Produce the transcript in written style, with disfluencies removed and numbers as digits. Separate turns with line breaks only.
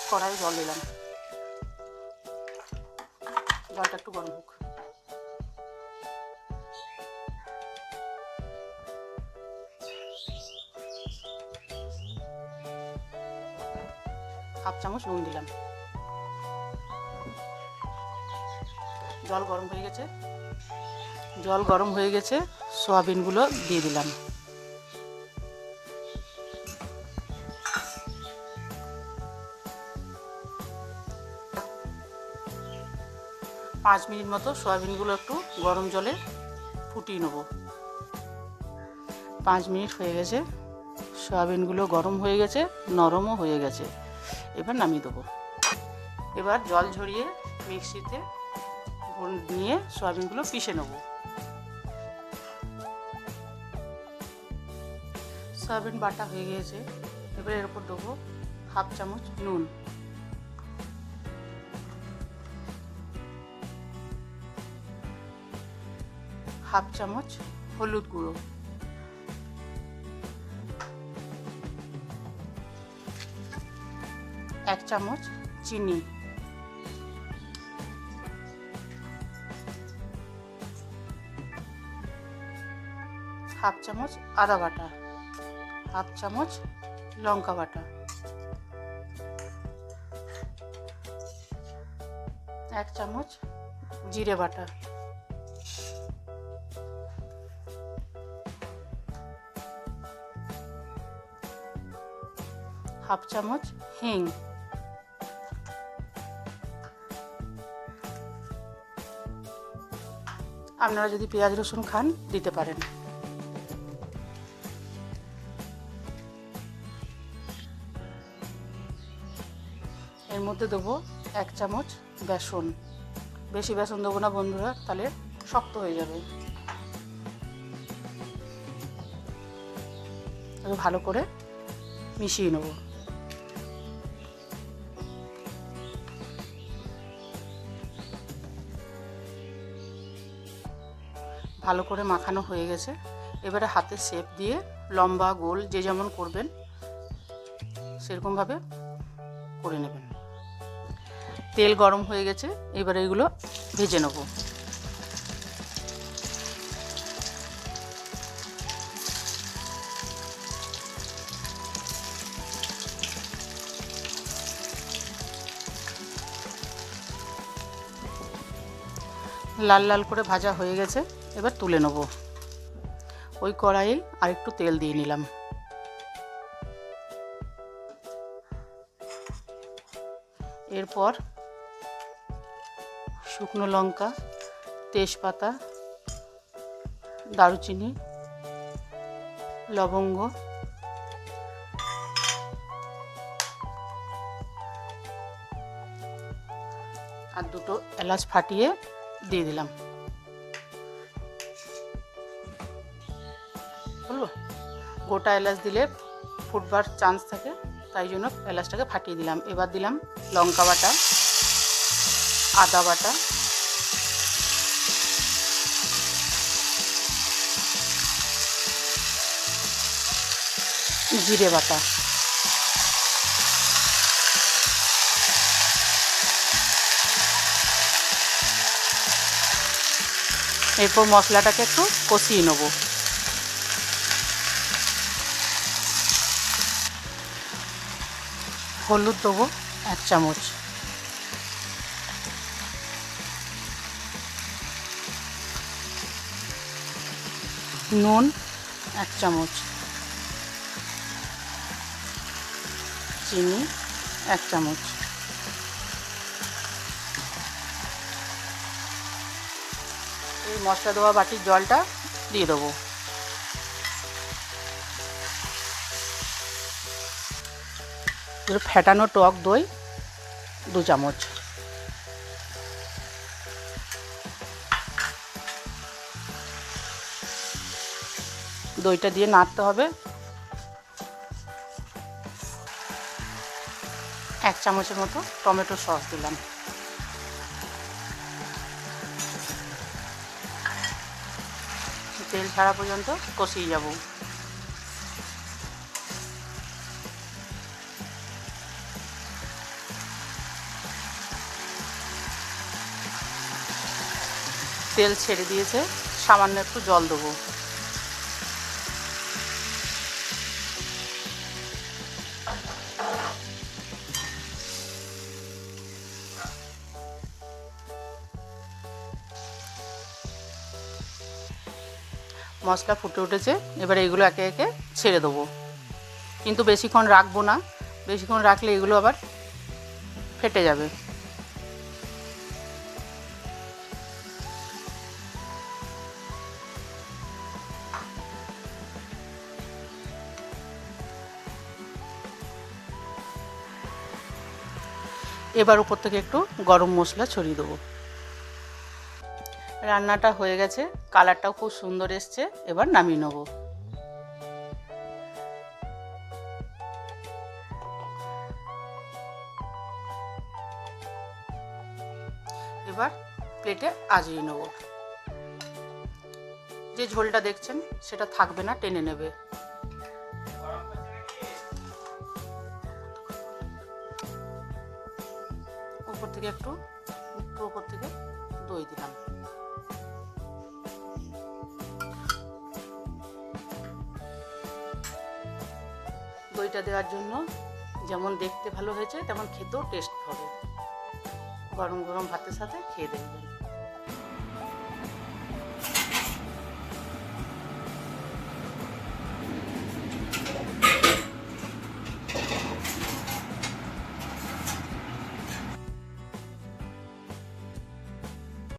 কড়াই জল দিলাম, জলটা একটু গরম হোক। হাফ চামচ নুন দিলাম। জল গরম হয়ে গেছে, সয়াবিনগুলো দিয়ে দিলাম। 5 মিনিট মতো সয়াবিনগুলো একটু গরম জলে ফুটিয়ে নেব। 5 মিনিট হয়ে গেছে, সয়াবিনগুলো গরম হয়ে গেছে, নরমও হয়ে গেছে। এবার নামিয়ে দেবো। এবার জল ঝরিয়ে মিক্সিতে নিয়ে সয়াবিনগুলো পিষে নেব। সয়াবিন বাটা হয়ে গিয়েছে। এবার এর উপর দেবো হাফ চামচ নুন, হাফ চামচ হলুদ গুঁড়ো, এক চামচ চিনি, হাফ চামচ আদা বাটা, হাফ চামচ লঙ্কা বাটা, এক চামচ জিরে বাটা, হাফ চামচ হিং, আপনারা যদি পেঁয়াজ রসুন খান দিতে পারেন। এর মধ্যে দেবো এক চামচ বেসন। বেশি বেসন দেবো না বন্ধুরা, তাহলে শক্ত হয়ে যাবে। ভালো করে মিশিয়ে নেব। ভালো করে মাখানো হয়ে গেছে। এবারে হাতে শেপ দিয়ে লম্বা গোল যে যেমন করবেন সেরকমভাবে করে নেবেন। তেল গরম হয়ে গেছে, এবারে এগুলো ভেজে নেব। লাল লাল করে ভাজা হয়ে গেছে, এবার তুলে নেব। ওই কড়াইয়ে আরেকটু তেল দিয়ে নিলাম। এরপর শুকনো লঙ্কা, তেজপাতা, দারুচিনি, লবঙ্গ, আর দুটো এলাচ ফাটিয়ে দিয়ে দিলাম। বলবো, গোটা এলাচ দিলে ফুটবার চান্স থাকে, তাই জন্য এলাচটাকে ফাটিয়ে দিলাম। এবার দিলাম লঙ্কা বাটা, আদা বাটা, জিরে বাটা, এরপর মশলাটাকে একটু কষিয়ে নেব। হলুদ দেবো এক চামচ, নুন এক চামচ, চিনি এক চামচ, এই মশলা দেওয়া বাটির জলটা দিয়ে দেবো। ফেটানো টক দই 2 চামচ, দইটা দিয়ে নাড়তে হবে। 1 চামচের মতো টমেটো সস দিলাম। তেল ছাড়া পর্যন্ত কষিয়ে যাব। তেল ছেড়ে দিয়েছে, সামান্য একটু জল দেবো। মশলা ফুটে উঠেছে, এবার এগুলো একে একে ছেড়ে দেবো, কিন্তু বেশিক্ষণ রাখবো না, বেশিক্ষণ রাখলে এগুলো আবার ফেটে যাবে। এবার উপর থেকে একটু গরম মশলা ছড়িয়ে দেবো। রান্নাটা হয়ে গেছে, কালারটাও খুব সুন্দর এসছে, এবার নামিয়ে নেব। এবার প্লেটে আজিয়ে নেব। যে ঝোলটা দেখছেন সেটা থাকবে না, টেনে নেবে। উপর থেকে একটু উপর থেকে দই দিলাম। দইটা দেওয়ার জন্য যেমন দেখতে ভালো হয়েছে তেমন খেতেও টেস্ট হবে। গরম গরম ভাতের সাথে খেয়ে দেখবেন।